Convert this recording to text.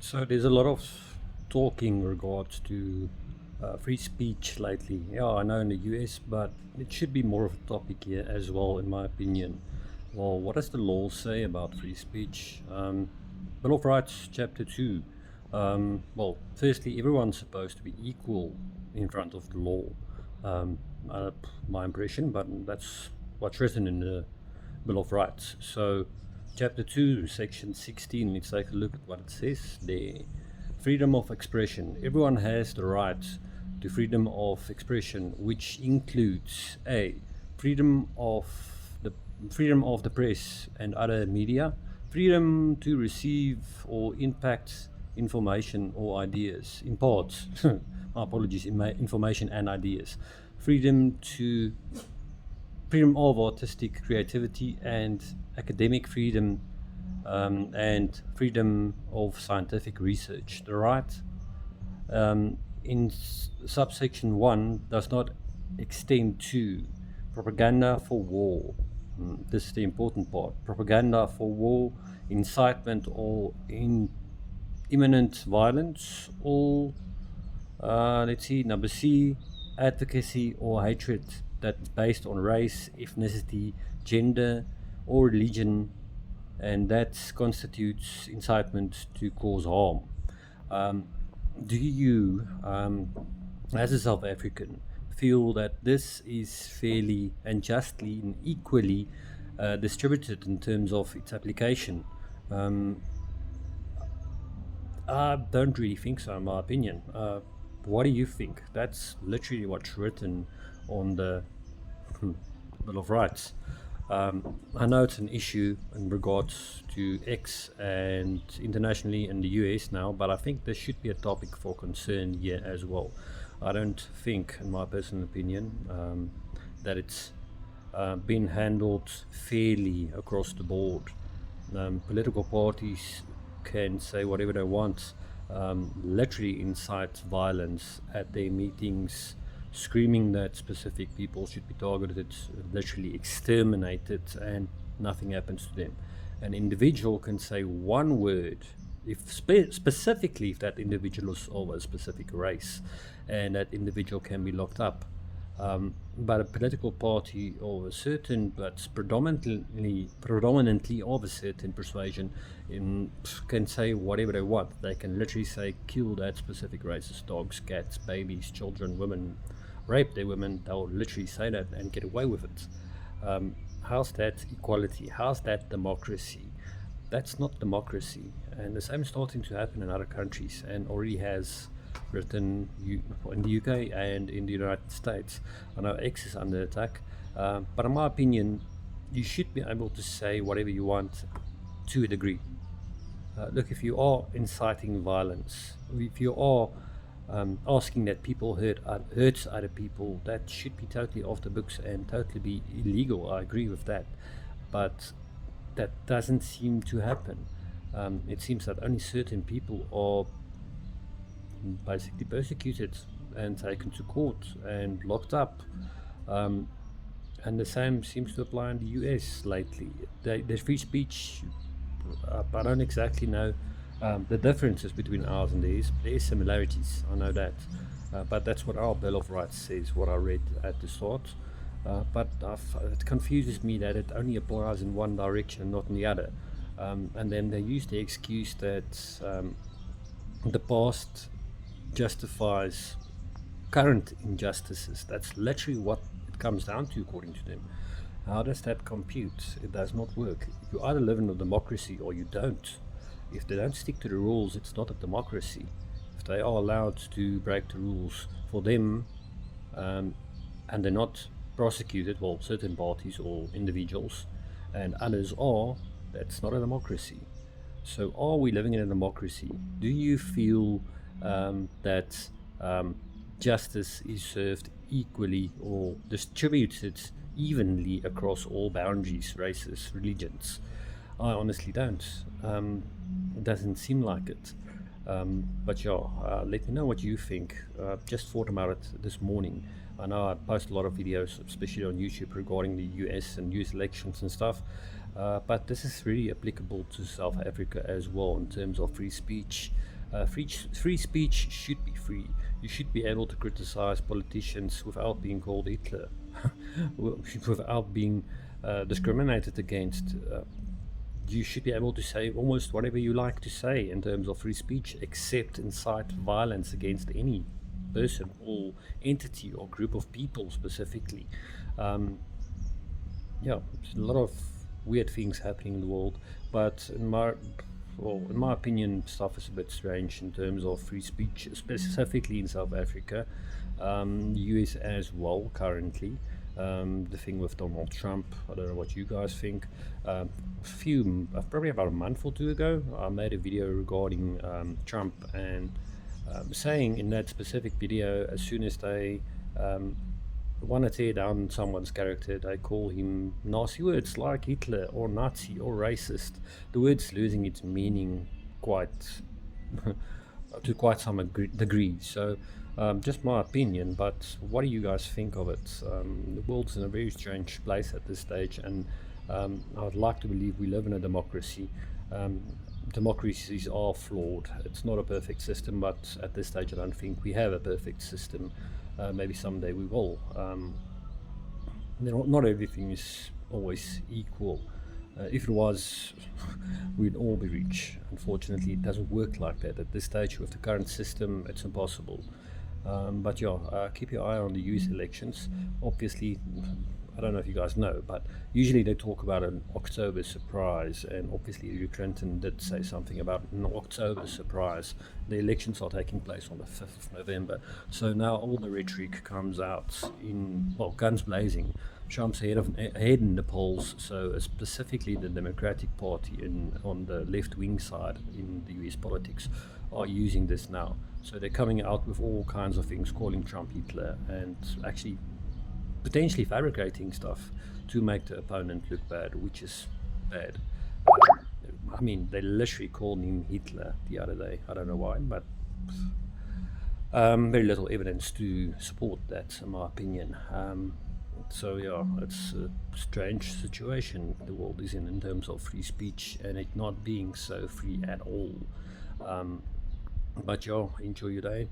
So there's a lot of talk in regards to free speech lately. Yeah, I know in the US, but it should be more of a topic here as well, in my opinion. Well, what does the law say about free speech? Bill of Rights, Chapter 2. Firstly, everyone's supposed to be equal in front of the law. Um, uh, my impression, but that's what's written in the Bill of Rights. So, Chapter 2, Section 16, let's take a look at what it says there. Freedom of expression. Everyone has the right to freedom of expression, which includes A. Freedom of the press and other media, freedom to receive or impact information or ideas, impart, my apologies, information and ideas, freedom of artistic creativity and academic freedom, and freedom of scientific research. The right in subsection 1 does not extend to propaganda for war. This is the important part. Propaganda for war, incitement or imminent violence, or let's see, number C, advocacy or hatred that's based on race, ethnicity, gender, or religion, and that constitutes incitement to cause harm. Do you, as a South African, feel that this is fairly and justly and equally distributed in terms of its application? I don't really think so, in my opinion. What do you think? That's literally what's written on the Bill of Rights. I know it's an issue in regards to X and internationally in the US now, but I think this should be a topic for concern here as well. I don't think, in my personal opinion, that it's been handled fairly across the board. Political parties can say whatever they want, literally incite violence at their meetings, screaming that specific people should be targeted, literally exterminated, and nothing happens to them. An individual can say one word, if specifically if that individual is of a specific race, and that individual can be locked up. But a political party of a certain, but predominantly of a certain persuasion, can say whatever they want. They can literally say, kill that specific racist dogs, cats, babies, children, women, rape their women. They'll literally say that and get away with it. How's that equality? How's that democracy? That's not democracy. And the same is starting to happen in other countries and already has written in the UK and in the United States. I know X is under attack, but in my opinion, you should be able to say whatever you want to a degree. Look, if you are inciting violence, if you are asking that people hurts other people, that should be totally off the books and totally be illegal. I agree with that, but that doesn't seem to happen. It seems that only certain people are basically persecuted and taken to court and locked up. And the same seems to apply in the US lately. There's free speech. I don't exactly know the differences between ours and theirs. There is similarities, I know that. But that's what our Bill of Rights says, what I read at the start. But it confuses me that it only applies in one direction, not in the other. And then they use the excuse that the past justifies current injustices. That's literally what it comes down to, according to them. How does that compute? It does not work. You either live in a democracy or you don't. If they don't stick to the rules, it's not a democracy. If they are allowed to break the rules for them, and they're not prosecuted, well, certain parties or individuals, and others are, that's not a democracy. So are we living in a democracy? Do you feel that justice is served equally or distributed evenly across all boundaries, races, religions? I honestly don't. It doesn't seem like it. But yeah, let me know what you think. Just thought about it this morning. I know I post a lot of videos, especially on YouTube, regarding the US and US elections and stuff. But this is really applicable to South Africa as well in terms of free speech. Free speech should be free. You should be able to criticize politicians without being called Hitler, without being discriminated against. You should be able to say almost whatever you like to say in terms of free speech, except incite violence against any person or entity or group of people specifically. Yeah, there's a lot of weird things happening in the world, but in my opinion, stuff is a bit strange in terms of free speech, specifically in South Africa, US as well currently. The thing with Donald Trump, I don't know what you guys think. Probably about a month or two ago, I made a video regarding Trump and saying in that specific video, as soon as they want to tear down someone's character, they call him nasty words like Hitler or Nazi or racist. The word's losing its meaning quite to quite some degree. So just my opinion, but what do you guys think of it? The world's in a very strange place at this stage, and I would like to believe we live in a democracy. Democracies are flawed. It's not a perfect system, but at this stage I don't think we have a perfect system. Maybe someday we will. Not everything is always equal. If it was, we'd all be rich. Unfortunately, it doesn't work like that. At this stage, with the current system, it's impossible. But yeah, keep your eye on the US elections. Obviously, I don't know if you guys know, but usually they talk about an October surprise, and obviously Hillary Clinton did say something about an October surprise. The elections are taking place on the 5th of November, so now all the rhetoric comes out in, well, guns blazing. Trump's ahead in the polls, so specifically the Democratic Party on the left-wing side in the US politics are using this now. So they're coming out with all kinds of things, calling Trump Hitler, and actually potentially fabricating stuff to make the opponent look bad, which is bad. I mean, they literally called him Hitler the other day. I don't know why, but very little evidence to support that, in my opinion. So yeah, it's a strange situation the world is in terms of free speech, and it not being so free at all. But yeah, enjoy your day.